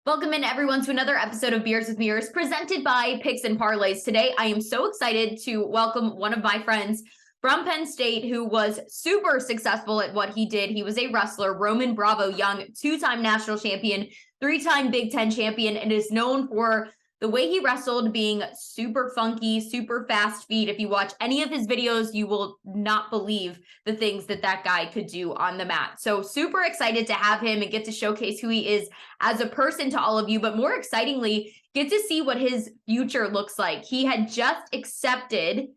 Welcome in everyone to another episode of Beers with Mears presented by Picks Parlays. Today, I am so excited to welcome one of my friends from Penn State who was super successful at what he did. He was a wrestler, Roman Bravo Young, two-time national champion, three-time Big Ten champion, and is known for the way he wrestled being super funky, super fast feet. If you watch any of his videos, you will not believe the things that guy could do on the mat. So super excited to have him and get to showcase who he is as a person to all of you, but more excitingly, get to see what his future looks like. He had just accepted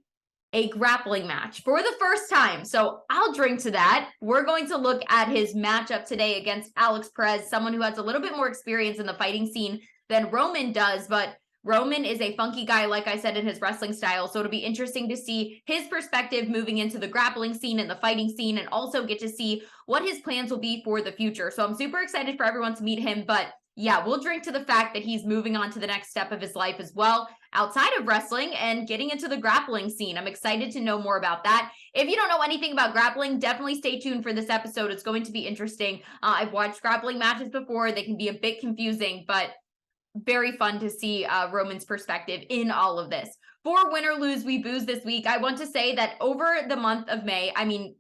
a grappling match for the first time. So I'll drink to that. We're going to look at his matchup today against Alex Perez, someone who has a little bit more experience in the fighting scene than Roman does, but Roman is a funky guy, like I said, in his wrestling style. So it'll be interesting to see his perspective moving into the grappling scene and the fighting scene, and also get to see what his plans will be for the future. So I'm super excited for everyone to meet him, but yeah, we'll drink to the fact that he's moving on to the next step of his life as well, outside of wrestling and getting into the grappling scene. I'm excited to know more about that. If you don't know anything about grappling, definitely stay tuned for this episode. It's going to be interesting. I've watched grappling matches before. They can be a bit confusing, but very fun to see Roman's perspective in all of this. For Win or Lose, We Booze this week, I want to say that over the month of May,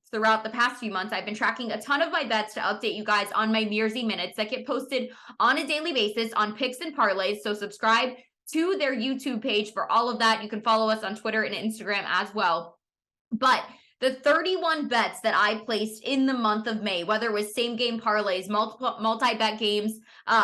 throughout the past few months, I've been tracking a ton of my bets to update you guys on my Mearsy minutes that get posted on a daily basis on Picks and Parlays. So subscribe to their YouTube page for all of that. You can follow us on Twitter and Instagram as well. But the 31 bets that I placed in the month of May, whether it was same game parlays, multi-bet games,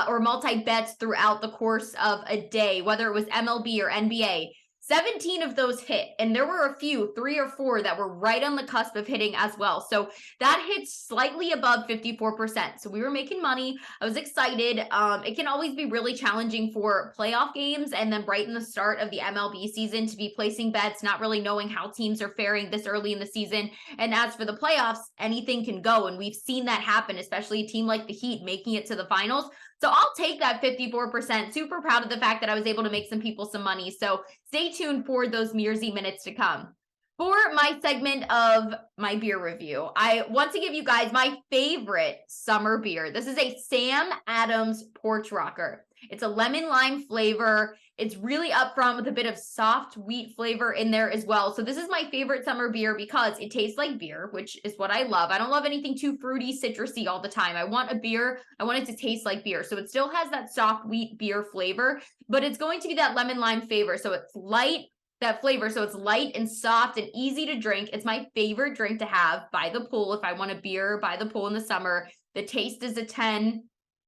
or multi-bets throughout the course of a day, whether it was MLB or NBA, 17 of those hit, and there were a few, 3 or 4, that were right on the cusp of hitting as well. So that hits slightly above 54%. So we were making money. I was excited. It can always be really challenging for playoff games and then right in the start of the MLB season to be placing bets, not really knowing how teams are faring this early in the season. And as for the playoffs, anything can go. And we've seen that happen, especially a team like the Heat making it to the finals. So I'll take that 54%. Super proud of the fact that I was able to make some people some money. So stay tuned for those Mearsy minutes to come. For my segment of my beer review, I want to give you guys my favorite summer beer. This is a Sam Adams Porch Rocker. It's a lemon lime flavor. It's really upfront with a bit of soft wheat flavor in there as well. So this is my favorite summer beer because it tastes like beer, which is what I love. I don't love anything too fruity, citrusy all the time. I want a beer. I want it to taste like beer. So it still has that soft wheat beer flavor, but it's going to be that lemon lime flavor. So it's light, that flavor. So it's light and soft and easy to drink. It's my favorite drink to have by the pool. If I want a beer by the pool in the summer, the taste is a 10.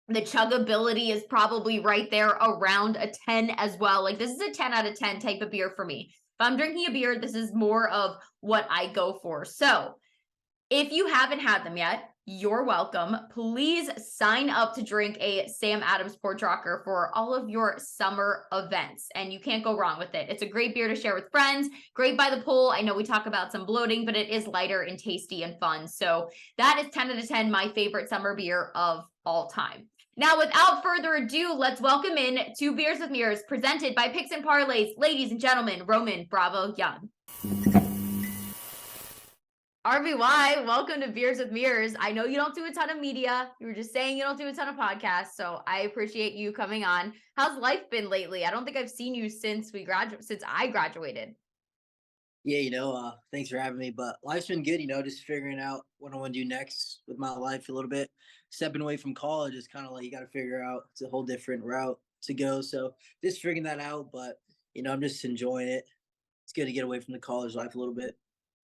The chuggability is probably right there around a 10 as well. Like, this is a 10 out of 10 type of beer for me. If I'm drinking a beer, this is more of what I go for. So if you haven't had them yet, you're welcome. Please sign up to drink a Sam Adams Porch Rocker for all of your summer events, and you can't go wrong with it. It's a great beer to share with friends, great by the pool. I know we talk about some bloating, but it is lighter and tasty and fun. So that is 10 out of 10, my favorite summer beer of all time. Now, without further ado, let's welcome in to Beers with Mears, presented by Picks and Parlays. Ladies and gentlemen, Roman Bravo Young. RBY, welcome to Beers with Mears. I know you don't do a ton of media. You were just saying you don't do a ton of podcasts, so I appreciate you coming on. How's life been lately? I don't think I've seen you since I graduated. Yeah, thanks for having me. But life's been good, just figuring out what I want to do next with my life a little bit. Stepping away from college is kind of like you got to figure out, it's a whole different route to go. So just figuring that out, but I'm just enjoying it. It's good to get away from the college life a little bit.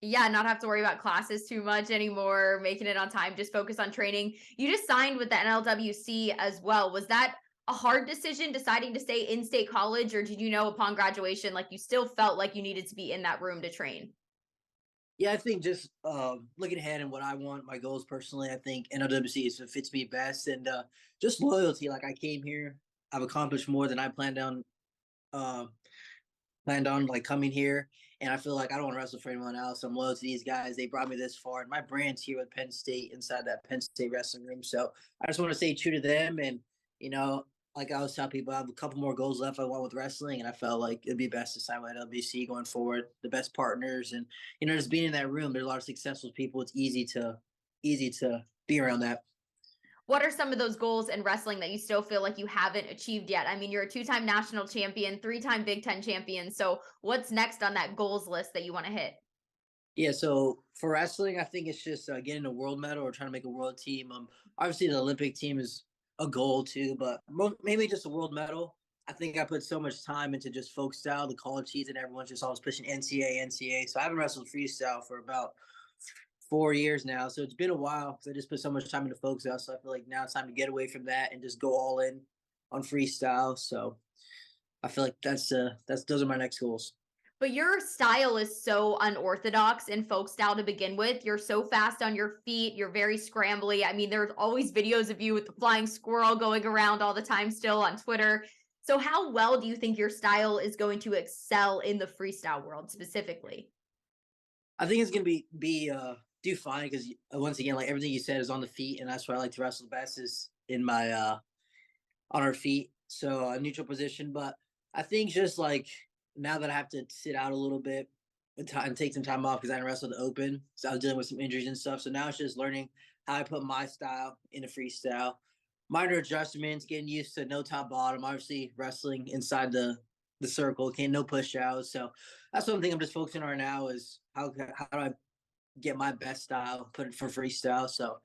Yeah, not have to worry about classes too much anymore, making it on time, just focus on training. You just signed with the NLWC as well. Was that a hard decision, deciding to stay in state college, or did you know upon graduation, like, you still felt like you needed to be in that room to train? Yeah, I think just looking ahead and what I want, my goals personally, I think NLWC is what fits me best, and just loyalty. Like, I came here, I've accomplished more than I planned on like coming here, and I feel like I don't want to wrestle for anyone else. I'm loyal to these guys. They brought me this far, and my brand's here with Penn State inside that Penn State wrestling room. So I just want to stay true to them, and like I always tell people, I have a couple more goals left I want with wrestling, and I felt like it'd be best to sign with LBC going forward. The best partners, and just being in that room. There's a lot of successful people. It's easy to be around that. What are some of those goals in wrestling that you still feel like you haven't achieved yet? I mean, you're a two-time national champion, three-time Big Ten champion. So what's next on that goals list that you want to hit? Yeah, so for wrestling, I think it's just getting a world medal or trying to make a world team. Obviously the Olympic team is a goal too, but mainly just a world medal. I think I put so much time into just folk style, the college season. Everyone's just always pushing NCAA, NCAA. So I haven't wrestled freestyle for about 4 years now. So it's been a while because I just put so much time into folk style. So I feel like now it's time to get away from that and just go all in on freestyle. So I feel like that's those are my next goals. But your style is so unorthodox in folk style to begin with. You're so fast on your feet. You're very scrambly. I mean, there's always videos of you with the flying squirrel going around all the time still on Twitter. So how well do you think your style is going to excel in the freestyle world specifically? I think it's gonna be do fine because once again, like everything you said is on the feet, and that's why I like to wrestle the best is in my on our feet, so neutral position. But I think just like now that I have to sit out a little bit and take some time off because I didn't wrestle the open, so I was dealing with some injuries and stuff. So now it's just learning how I put my style in a freestyle. Minor adjustments, getting used to no top bottom. Obviously, wrestling inside the circle, can't no push outs. So that's one thing I'm just focusing on now is how do I get my best style, put it for freestyle. So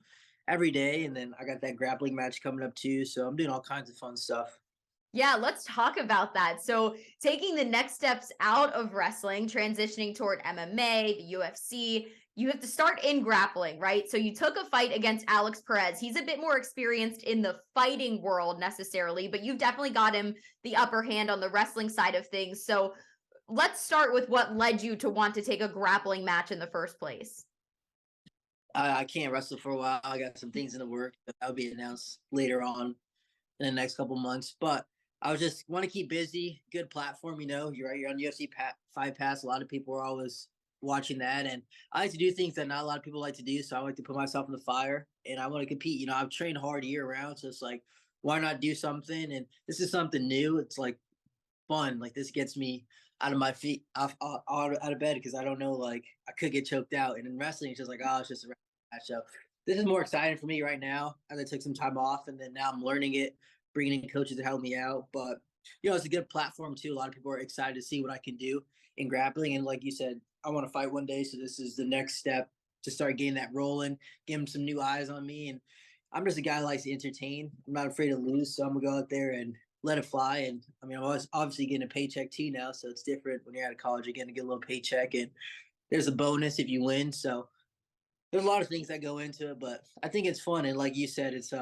every day, and then I got that grappling match coming up too. So I'm doing all kinds of fun stuff. Yeah, let's talk about that. So, taking the next steps out of wrestling, transitioning toward MMA, the UFC, you have to start in grappling, right? So, you took a fight against Alex Perez. He's a bit more experienced in the fighting world necessarily, but you've definitely got him the upper hand on the wrestling side of things. So, let's start with what led you to want to take a grappling match in the first place. I can't wrestle for a while. I got some things in the work that'll be announced later on in the next couple months. But I was just want to keep busy. Good platform, you know. You're right. You're on UFC Fight Pass. A lot of people are always watching that, and I like to do things that not a lot of people like to do. So I like to put myself in the fire, and I want to compete. You know, I've trained hard year round, so it's like, why not do something? And this is something new. It's like fun. Like this gets me out of my feet, out of bed because I don't know. Like I could get choked out, and in wrestling, it's just like, oh, it's just a wrestling match. So this is more exciting for me right now. As I took some time off, and then now I'm learning it, bringing in coaches to help me out. But you know, it's a good platform too. A lot of people are excited to see what I can do in grappling, and like you said, I want to fight one day. So this is the next step to start getting that rolling, getting some new eyes on me, and I'm just a guy who likes to entertain. I'm not afraid to lose, so I'm gonna go out there and let it fly. And I mean, I'm always obviously getting a paycheck too now, so it's different when you're out of college. You're getting to get a little paycheck, and there's a bonus if you win. So there's a lot of things that go into it, but I think it's fun. And like you said, it's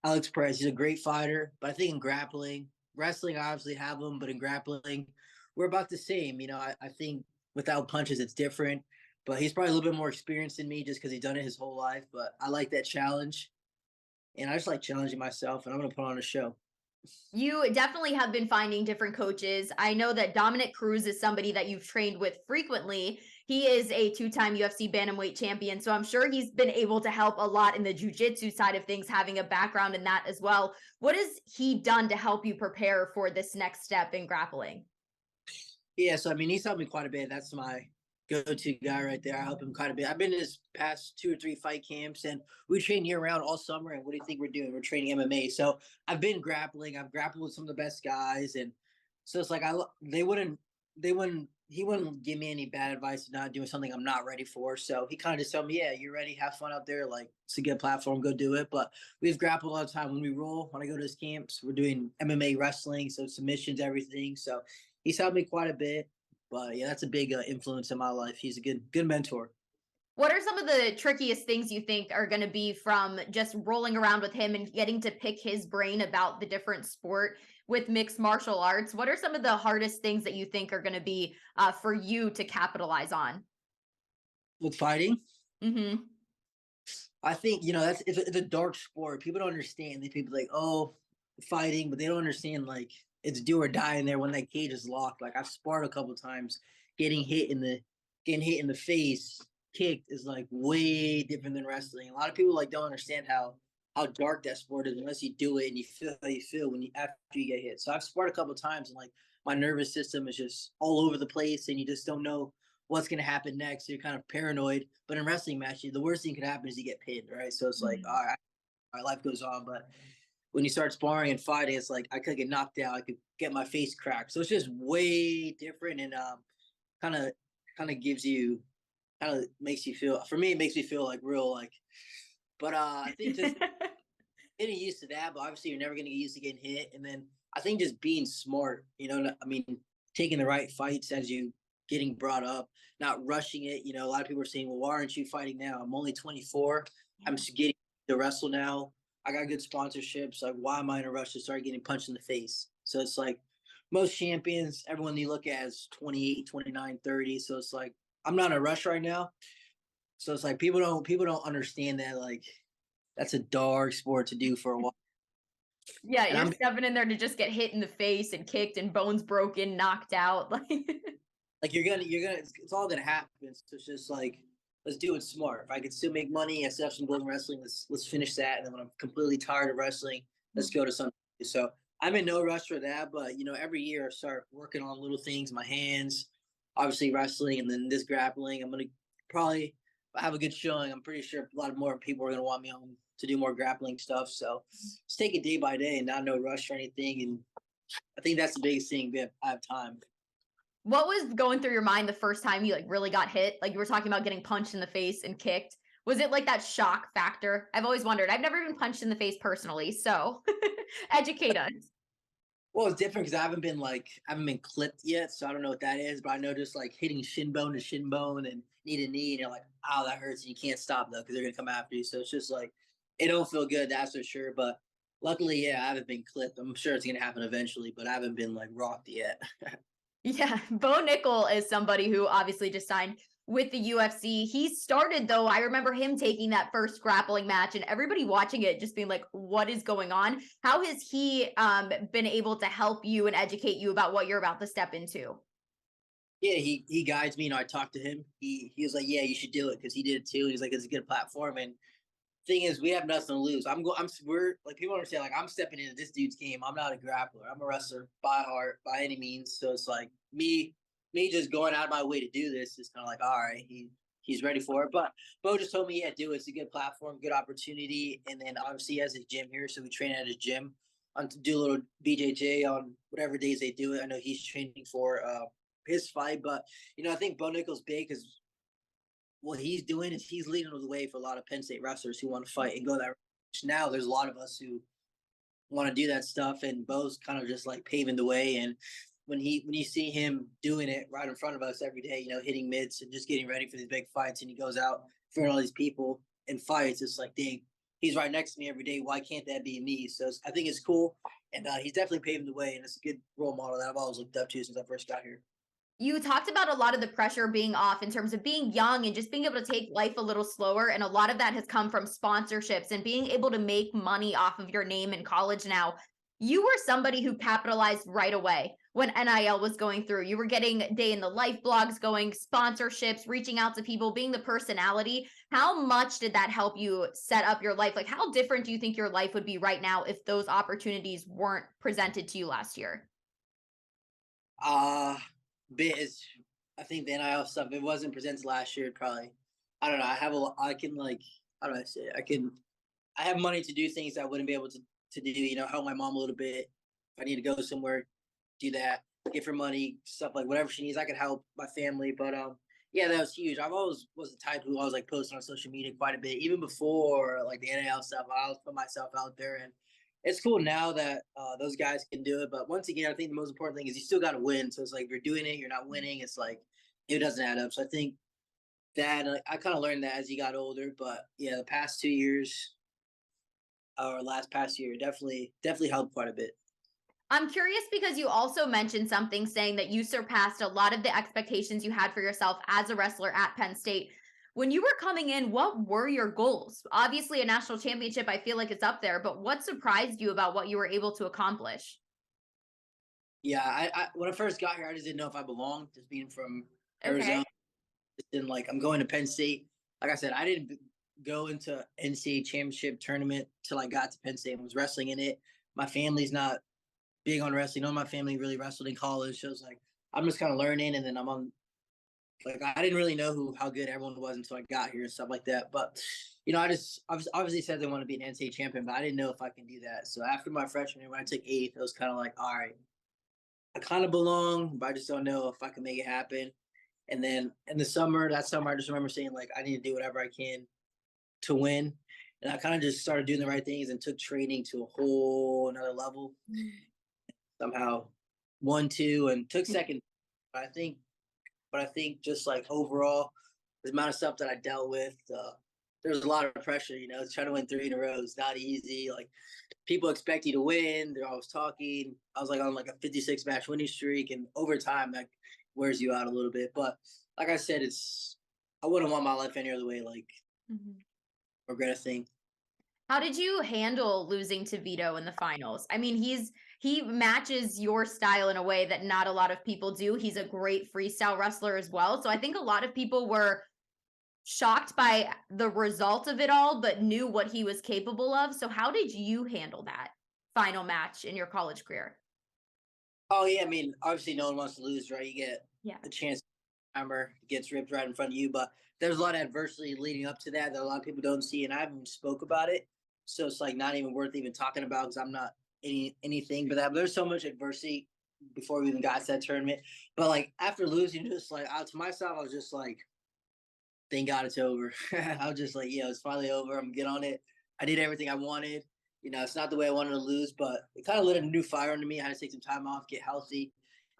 Alex Perez. He's a great fighter, but I think in grappling, wrestling, I obviously have him, but in grappling, we're about the same. You know, I think without punches, it's different. But he's probably a little bit more experienced than me just because he's done it his whole life. But I like that challenge, and I just like challenging myself, and I'm gonna put on a show. You definitely have been finding different coaches. I know that Dominic Cruz is somebody that you've trained with frequently. He is a two-time UFC bantamweight champion, so I'm sure he's been able to help a lot in the jiu-jitsu side of things, having a background in that as well. What has he done to help you prepare for this next step in grappling? Yeah, so I mean, he's helped me quite a bit. That's my go-to guy right there. I help him quite a bit. I've been in his past 2 or 3 fight camps, and we train year-round all summer. And what do you think we're doing? We're training MMA. So I've been grappling. I've grappled with some of the best guys, and so it's like he wouldn't give me any bad advice not doing something I'm not ready for. So he kind of just told me, yeah, you're ready. Have fun out there. Like it's a good platform. Go do it. But we've grappled all the time when we roll. When I go to his camps, we're doing MMA wrestling, so submissions, everything. So he's helped me quite a bit. But yeah, that's a big influence in my life. He's a good mentor. What are some of the trickiest things you think are going to be from just rolling around with him and getting to pick his brain about the different sport with mixed martial arts? What are some of the hardest things that you think are going to be for you to capitalize on? With fighting, Hmm. I think you know that's it's a dark sport. People don't understand. They people like oh fighting, but they don't understand like it's do or die in there when that cage is locked. Like I've sparred a couple times, getting hit in the getting hit in the face, kicked is like way different than wrestling. A lot of people like don't understand how dark that sport is unless you do it and you feel how you feel when you after you get hit. So I've sparred a couple times and like my nervous system is just all over the place and you just don't know what's going to happen next. So you're kind of paranoid. But in wrestling matches, the worst thing could happen is you get pinned, right? So it's like, all right. my life goes on. But when you start sparring and fighting, it's like I could get knocked out, I could get my face cracked. So it's just way different, and kind of gives you, kind of makes you feel. For me, it makes me feel like real like. But I think just getting used to that, but obviously you're never going to get used to getting hit. And then I think just being smart, I mean, taking the right fights as you getting brought up, not rushing it. A lot of people are saying, well, why aren't you fighting now? I'm only 24. I'm just getting to wrestle now. I got good sponsorships. Like, why am I in a rush to start getting punched in the face? So it's like most champions, everyone you look at is 28, 29, 30. So it's like, I'm not in a rush right now. So it's like people don't understand that, like, that's a dark sport to do for a while. Yeah, And you're I'm stepping in there to just get hit in the face and kicked and bones broken, knocked out. like, it's all gonna happen. So it's just like, let's do it smart. If I could still make money, I still have some gold in wrestling. Let's finish that. And then when I'm completely tired of wrestling, let's go to something. So I'm in no rush for that. But every year I start working on little things, my hands, obviously wrestling, and then this grappling. I'm gonna probably, if I have a good showing, I'm pretty sure a lot more people are gonna want me on to do more grappling stuff. So just take it day by day and not no rush or anything. And I think that's the biggest thing. I have time. What was going through your mind the first time you like really got hit? Like you were talking about getting punched in the face and kicked. Was it like that shock factor? I've always wondered. I've never been punched in the face personally, so educate us. Well, it's different because I haven't been clipped yet, so I don't know what that is. But I know just like hitting shin bone to shin bone and knee to knee, and you're like, "Ow, that hurts!" And you can't stop though because they're gonna come after you. So it's just like it don't feel good, that's for sure. But luckily, yeah, I haven't been clipped. I'm sure it's gonna happen eventually, but I haven't been like rocked yet. Yeah, Bo Nickel is somebody who obviously just signed with the UFC. He started though, I remember him taking that first grappling match and everybody watching it just being like, what is going on? How has he been able to help you and educate you about what you're about to step into? Yeah, he guides me. I talked to him. He was like, "Yeah, you should do it," because he did it too. And he's like, "It's a good platform." And thing is, we have nothing to lose. We're like, people understand, like, I'm stepping into this dude's game. I'm not a grappler. I'm a wrestler by heart, by any means. So it's like me just going out of my way to do this is kind of like, all right, he's ready for it. But Bo just told me, yeah, do it. It's a good platform, good opportunity. And then obviously he has a gym here, so we train at his gym on to do a little BJJ on whatever days they do it. I know he's training for his fight, but I think Bo Nickel's big because what he's doing is he's leading the way for a lot of Penn State wrestlers who want to fight and go that route. Now there's a lot of us who want to do that stuff, and Bo's kind of just like paving the way. And when you see him doing it right in front of us every day, hitting mitts and just getting ready for these big fights, and he goes out in front of all these people and fights, it's like, dang, he's right next to me every day. Why can't that be me? So I think it's cool, and he's definitely paving the way, and it's a good role model that I've always looked up to since I first got here. You talked about a lot of the pressure being off in terms of being young and just being able to take life a little slower. And a lot of that has come from sponsorships and being able to make money off of your name in college now. You were somebody who capitalized right away when NIL was going through. You were getting day in the life blogs going, sponsorships, reaching out to people, being the personality. How much did that help you set up your life? Like, how different do you think your life would be right now if those opportunities weren't presented to you last year? Uh bit is I think the NIL stuff, it wasn't presented last year, probably, I don't know. I can, like, how do I say it? I have money to do things I wouldn't be able to do, help my mom a little bit. If I need to go somewhere, do that, give her money, stuff like whatever she needs, I could help my family. But yeah, that was huge. I've always was the type who always like posting on social media quite a bit, even before like the NIL stuff. I always put myself out there, and it's cool now that those guys can do it. But once again, I think the most important thing is you still got to win. So it's like if you're doing it, you're not winning. It's like it doesn't add up. So I think that I kind of learned that as you got older. But yeah, the past 2 years or last past year definitely helped quite a bit. I'm curious because you also mentioned something saying that you surpassed a lot of the expectations you had for yourself as a wrestler at Penn State. When you were coming in, what were your goals? Obviously, a national championship, I feel like it's up there, but what surprised you about what you were able to accomplish? Yeah, I when I first got here, I just didn't know if I belonged. Just being from Okay. Arizona, just didn't like. I'm going to Penn State. Like I said, I didn't go into NCAA championship tournament till I got to Penn State and was wrestling in it. My family's not big on wrestling. None of my family really wrestled in college. So I was like, I'm just kind of learning, and then I'm on like I didn't really know how good everyone was until I got here and stuff like that. But I was obviously said they want to be an NCAA champion, but I didn't know if I can do that. So after my freshman year, when I took eighth, it was kind of like, all right, I kind of belong, but I just don't know if I can make it happen. And then in the summer, that summer, I just remember saying like I need to do whatever I can to win. And I kind of just started doing the right things and took training to a whole another level. Somehow won two and took second. But I think just like overall, the amount of stuff that I dealt with, there was a lot of pressure. Trying to win three in a row is not easy. Like people expect you to win. They're always talking. I was like on like a 56 match winning streak, and over time that wears you out a little bit. But like I said, I wouldn't want my life any other way. Like regret a thing. How did you handle losing to Vito in the finals? I mean, he matches your style in a way that not a lot of people do. He's a great freestyle wrestler as well. So I think a lot of people were shocked by the result of it all, but knew what he was capable of. So how did you handle that final match in your college career? Oh yeah, I mean, obviously no one wants to lose, right? You get Yeah. a chance, hammer gets ripped right in front of you, but there's a lot of adversity leading up to that a lot of people don't see, and I haven't spoke about it, so it's like not even worth even talking about because I'm not anything but that. But there's so much adversity before we even got to that tournament. But like after losing, just like out to myself, I was just like, thank God it's over. I was just like, yeah, it's finally over. I'm gonna get on it. I did everything I wanted. It's not the way I wanted to lose, but it kind of lit a new fire under me. I had to take some time off, get healthy,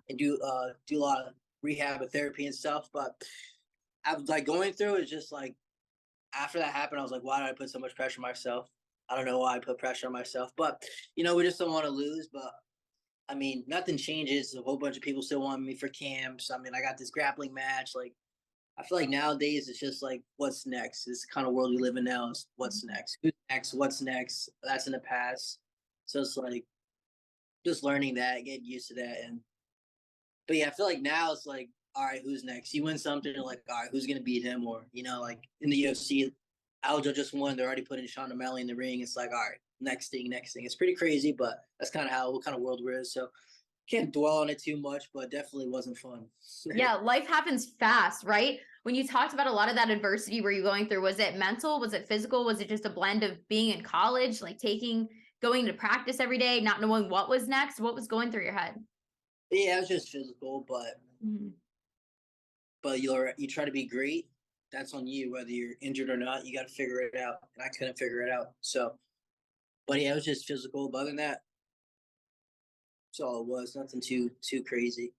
and do a lot of rehab and therapy and stuff. But I was like going through it, just like after that happened, I was like, why did I put so much pressure on myself? I don't know why I put pressure on myself, but we just don't want to lose. But I mean, nothing changes. A whole bunch of people still want me for camps. I mean, I got this grappling match. Like, I feel like nowadays it's just like, what's next? This kind of world we live in now is what's next? Who's next? What's next? That's in the past. So it's like just learning that, getting used to that. But yeah, I feel like now it's like, all right, who's next? You win something, you're like, all right, who's gonna beat him? Or like in the UFC, Aljo just won. They're already putting Sean O'Malley in the ring. It's like, all right, next thing, next thing. It's pretty crazy, but that's kind of what kind of world we're in. So can't dwell on it too much, but definitely wasn't fun. Yeah, life happens fast, right? When you talked about a lot of that adversity were you going through, was it mental? Was it physical? Was it just a blend of being in college, like going to practice every day, not knowing what was next? What was going through your head? Yeah, it was just physical, but Mhm. you try to be great. That's on you, whether you're injured or not. You got to figure it out, and I couldn't figure it out. So, but yeah, it was just physical. But other than that, that's all it was. Nothing too crazy.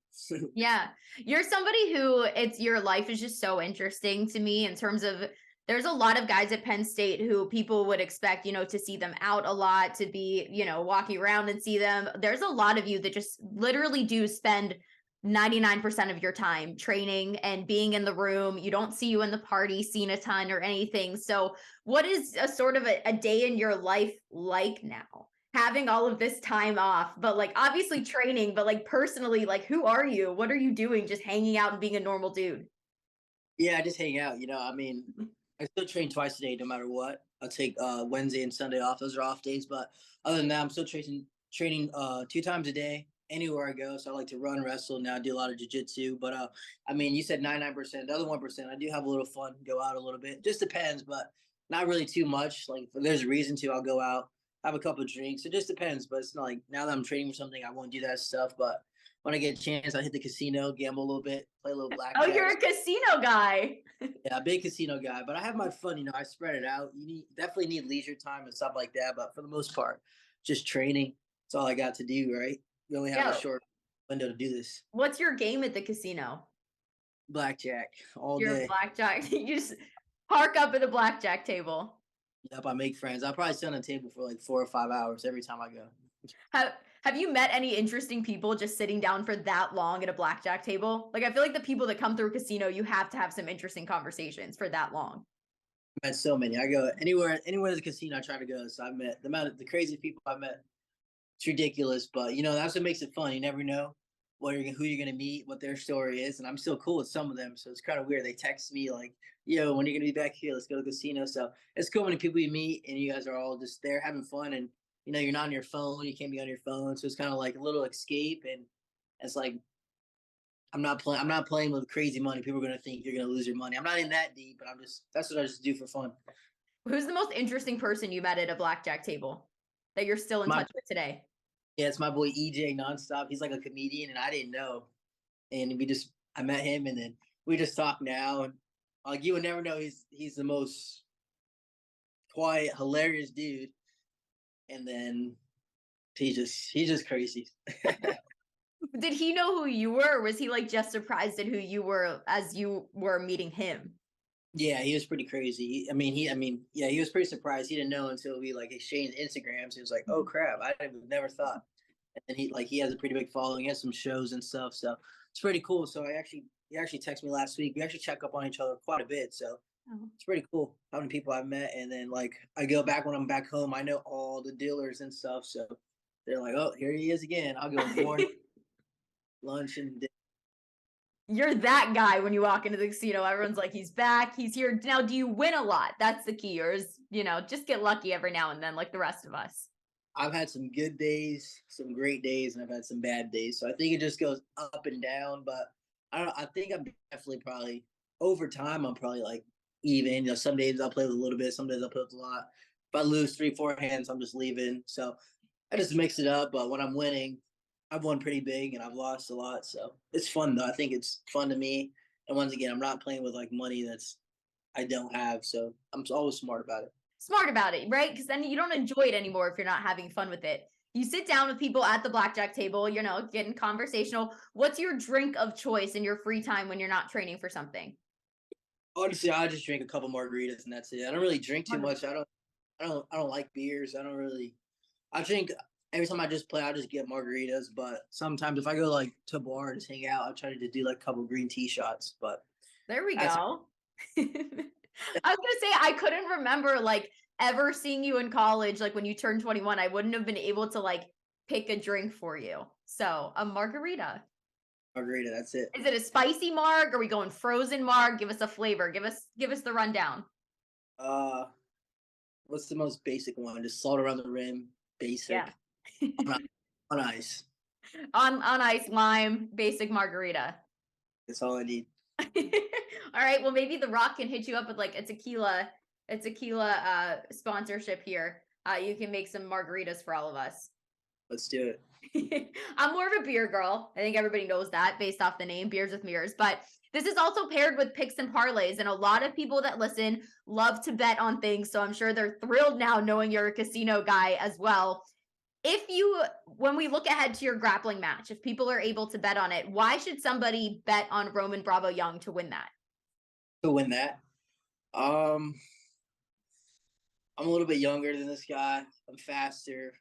Yeah. You're somebody who your life is just so interesting to me in terms of there's a lot of guys at Penn State who people would expect, to see them out a lot, to be, walking around and see them. There's a lot of you that just literally do spend 99% of your time training and being in the room. You don't see you in the party scene a ton or anything. So, what is a sort of a day in your life like now? Having all of this time off, but like obviously training, but like personally, like who are you? What are you doing? Just hanging out and being a normal dude. Yeah, I just hang out. I mean, I still train twice a day, no matter what. I'll take Wednesday and Sunday off. Those are off days. But other than that, I'm still training 2 times a day anywhere I go. So I like to run, wrestle. Now I do a lot of jujitsu. But I mean, you said 99%. The other 1%, I do have a little fun, go out a little bit. Just depends, but not really too much. Like if there's a reason to, I'll go out, have a couple of drinks. It just depends. But it's not like now that I'm training for something, I won't do that stuff. But when I get a chance, I hit the casino, gamble a little bit, play a little Oh, blackjack. you're a casino guy. Yeah, big casino guy, but I have my fun. I spread it out. Definitely need leisure time and stuff like that, but for the most part, just training. That's all I got to do, right? We only have a Yo, short window to do this. what's your game at the casino? Blackjack all You're a day. blackjack. You just park up at the blackjack table. Yep, I make friends. I'll probably sit on the table for like 4 or 5 hours every time I go. Have have you met any interesting people just sitting down for that long at a blackjack table? Like I feel like the people that come through a casino, you have to have some interesting conversations for that long. Met so many. I go anywhere there's a casino. I try to go. So I met the crazy people I met. It's ridiculous, but that's what makes it fun. You never know who you're gonna meet, what their story is, and I'm still cool with some of them. So it's kind of weird. They text me like, "Yo, when are you gonna be back here? Let's go to the casino." So it's cool when people you meet and you guys are all just there having fun, and you're not on your phone. You can't be on your phone, so it's kind of like a little escape, and it's like I'm not playing with crazy money. People are gonna think you're gonna lose your money. I'm not in that deep, but that's what I just do for fun. Who's the most interesting person you met at a blackjack table that you're still in My touch with today? Yeah, it's my boy EJ Nonstop. He's like a comedian, and I didn't know. And I met him, and then we just talk now, and like you would never know he's the most quiet, hilarious dude, and then he's just crazy. Did he know who you were, or was he like just surprised at who you were as you were meeting him? Yeah, he was pretty crazy. Yeah, he was pretty surprised. He didn't know until we like exchanged Instagrams. He was like, "Oh crap, I never thought." And he has a pretty big following. He has some shows and stuff, so it's pretty cool. So he actually texted me last week. We actually check up on each other quite a bit. So Oh. it's pretty cool how many people I've met. And then like I go back when I'm back home, I know all the dealers and stuff. So they're like, "Oh, here he is again." I'll go morning, lunch, and dinner. You're that guy when you walk into the casino. Everyone's like, he's back, he's here. Now, do you win a lot? That's the key, or is, just get lucky every now and then, like the rest of us. I've had some good days, some great days, and I've had some bad days. So I think it just goes up and down. But I don't know. I think I'm definitely probably over time. I'm probably like even. Some days I'll play with a little bit. Some days I'll play with a lot. If I lose 3, 4 hands, I'm just leaving. So I just mix it up. But when I'm winning, I've won pretty big and I've lost a lot. So it's fun though. I think it's fun to me. And once again, I'm not playing with like money I don't have. So I'm always smart about it. Smart about it, right? Because then you don't enjoy it anymore if you're not having fun with it. You sit down with people at the blackjack table, getting conversational. What's your drink of choice in your free time when you're not training for something? Honestly, I just drink a couple margaritas and that's it. I don't really drink too much. I don't like beers. I don't really. I drink every time I just play. I just get margaritas. But sometimes if I go like to a bar and just hang out, I try to do like a couple green tea shots. But There we that's go. I was gonna say I couldn't remember like ever seeing you in college. Like when you turned 21, I wouldn't have been able to like pick a drink for you. So a margarita. margarita. That's it. Is it a spicy marg? Are we going frozen marg? Give us a flavor. Give us the rundown. Uh, what's the most basic one? Just salt around the rim. Yeah. Basic on, on ice. on ice, lime, basic margarita. That's all I need. All right. Well, maybe The Rock can hit you up with like a tequila sponsorship here. You can make some margaritas for all of us. Let's do it. I'm more of a beer girl. I think everybody knows that based off the name, Beers with Mears. But this is also paired with picks and parlays. And a lot of people that listen love to bet on things. So I'm sure they're thrilled now knowing you're a casino guy as well. When we look ahead to your grappling match, if people are able to bet on it, why should somebody bet on Roman Bravo Young to win that? To win that. I'm a little bit younger than this guy. I'm faster,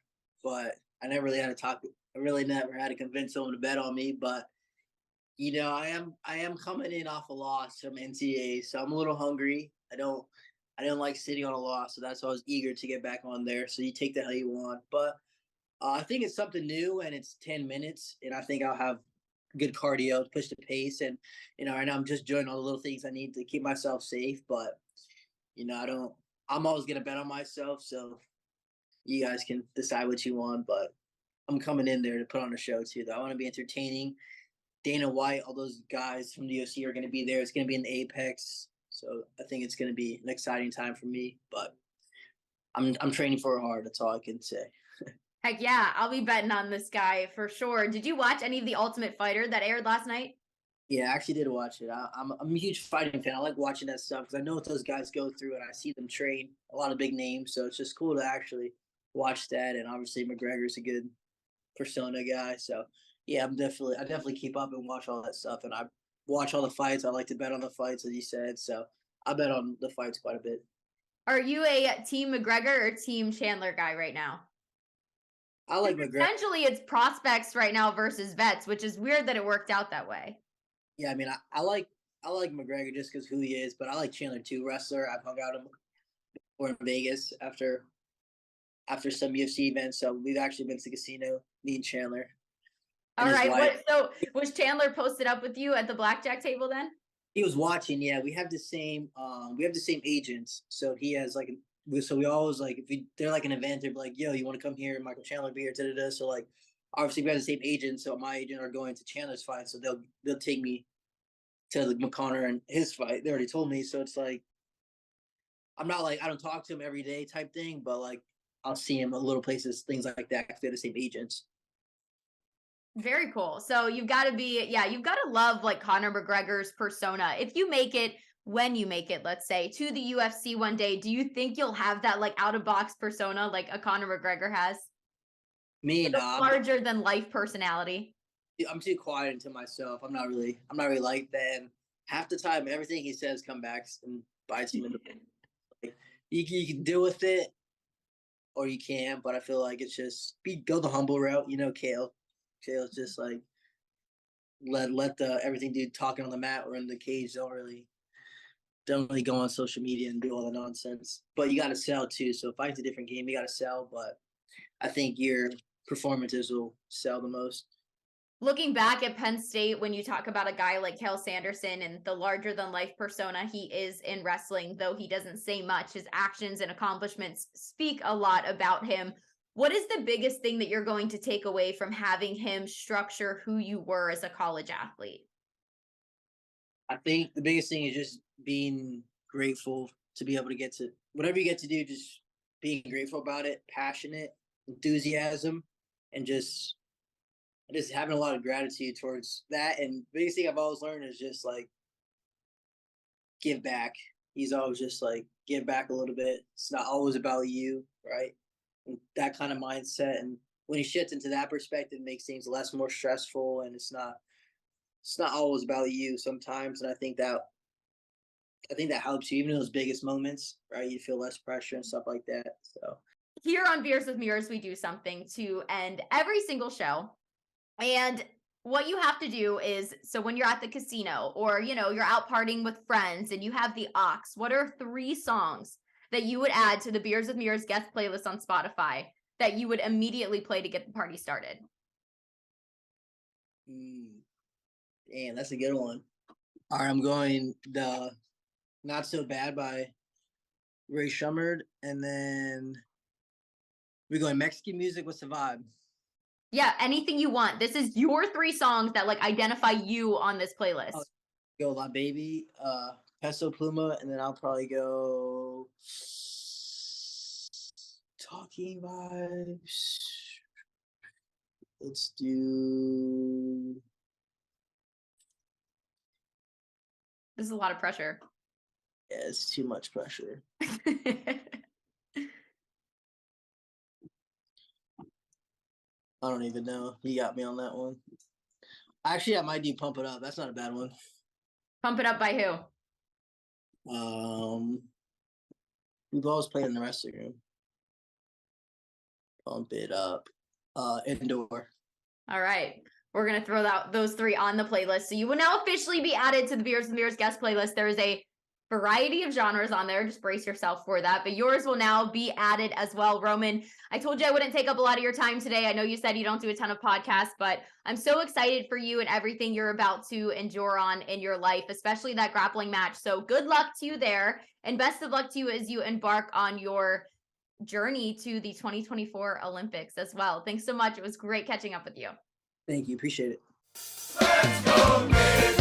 but I never really had to talk. I really never had to convince someone to bet on me. But I am coming in off a loss from NCAA, so I'm a little hungry. I don't like sitting on a loss, so that's why I was eager to get back on there. So you take that how you want, but I think it's something new, and it's 10 minutes, and I think I'll have good cardio to push the pace, and right now I'm just doing all the little things I need to keep myself safe. But I don't. I'm always gonna bet on myself, so you guys can decide what you want. But I'm coming in there to put on a show too. Though I want to be entertaining. Dana White, all those guys from the UFC are going to be there. It's going to be in the Apex, so I think it's going to be an exciting time for me. But I'm training for it hard. That's all I can say. Heck yeah, I'll be betting on this guy for sure. Did you watch any of The Ultimate Fighter that aired last night? Yeah, I actually did watch it. I'm a huge fighting fan. I like watching that stuff because I know what those guys go through, and I see them train a lot of big names. So it's just cool to actually watch that. And obviously, McGregor's a good persona guy. So yeah, I definitely keep up and watch all that stuff, and I watch all the fights. I like to bet on the fights, as you said. So I bet on the fights quite a bit. Are you a Team McGregor or Team Chandler guy right now? I like McGregor. Essentially, it's prospects right now versus vets, which is weird that it worked out that way. Yeah, I mean, I like McGregor just because who he is, but I like Chandler too, wrestler. I've hung out him in Vegas after some UFC events, so we've actually been to the casino, me and Chandler. And All his right. wife. So was Chandler posted up with you at the blackjack table then? He was watching. Yeah, we have the same agents. So he has so we always like if they're like an event, they're like, yo, you want to come here? Michael Chandler be here, da. So like obviously we have the same agent, so my agent are going to Chandler's fight, so they'll take me to the McConnor and his fight. They already told me, so it's like I'm not like I don't talk to him every day type thing, but like I'll see him at little places, things like that, because they're the same agents. Very cool. So you've got to love like Conor McGregor's persona. If you make it, when you make it, let's say, to the UFC one day, do you think you'll have that like out of box persona like a Conor McGregor has? Me, Like nah, a larger than life personality. I'm too quiet into myself. I'm not really like that. And half the time, everything he says come back and bites him in the like, you can deal with it or you can't, but I feel like it's just go the humble route. You know, Cael's just like let the everything dude talking on the mat or in the cage don't really go on social media and do all the nonsense. But you got to sell too. So fight's a different game. You got to sell, but I think your performances will sell the most. Looking back at Penn State, when you talk about a guy like Cael Sanderson and the larger than life persona he is in wrestling, though he doesn't say much, his actions and accomplishments speak a lot about him. What is the biggest thing that you're going to take away from having him structure who you were as a college athlete? I think the biggest thing is just being grateful to be able to get to whatever you get to do, just being grateful about it, passionate, enthusiasm, and just having a lot of gratitude towards that. And the biggest thing I've always learned is just like give back. He's always just like give back a little bit. It's not always about you, right? And that kind of mindset. And when he shifts into that perspective, it makes things less more stressful, and it's not always about you sometimes. And I think that helps you, even in those biggest moments, right? You feel less pressure and stuff like that. So Here on Beers with Mears, we do something to end every single show. And what you have to do is, so when you're at the casino or, you're out partying with friends and you have the aux, what are 3 songs that you would add to the Beers with Mears guest playlist on Spotify that you would immediately play to get the party started? Damn, that's a good one. All right, I'm going the Not So Bad by Ray Shumard, and then we're going Mexican music. What's the vibe? Yeah, anything you want. This is your 3 songs that like identify you on this playlist. I'll go La Baby, Peso Pluma, and then I'll probably go Talking Vibes. Let's do. This is a lot of pressure. Yeah, it's too much pressure. I don't even know. You got me on that one. Actually, I might do Pump It Up. That's not a bad one. Pump It Up by who? We've always played in the wrestling room. Pump It Up. Indoor. All right. We're going to throw those 3 on the playlist. So you will now officially be added to the Beers with Mears guest playlist. There is a variety of genres on there. Just brace yourself for that. But yours will now be added as well. Roman, I told you I wouldn't take up a lot of your time today. I know you said you don't do a ton of podcasts, but I'm so excited for you and everything you're about to endure on in your life, especially that grappling match. So good luck to you there. And best of luck to you as you embark on your journey to the 2024 Olympics as well. Thanks so much. It was great catching up with you. Thank you. Appreciate it. Let's go, Mears!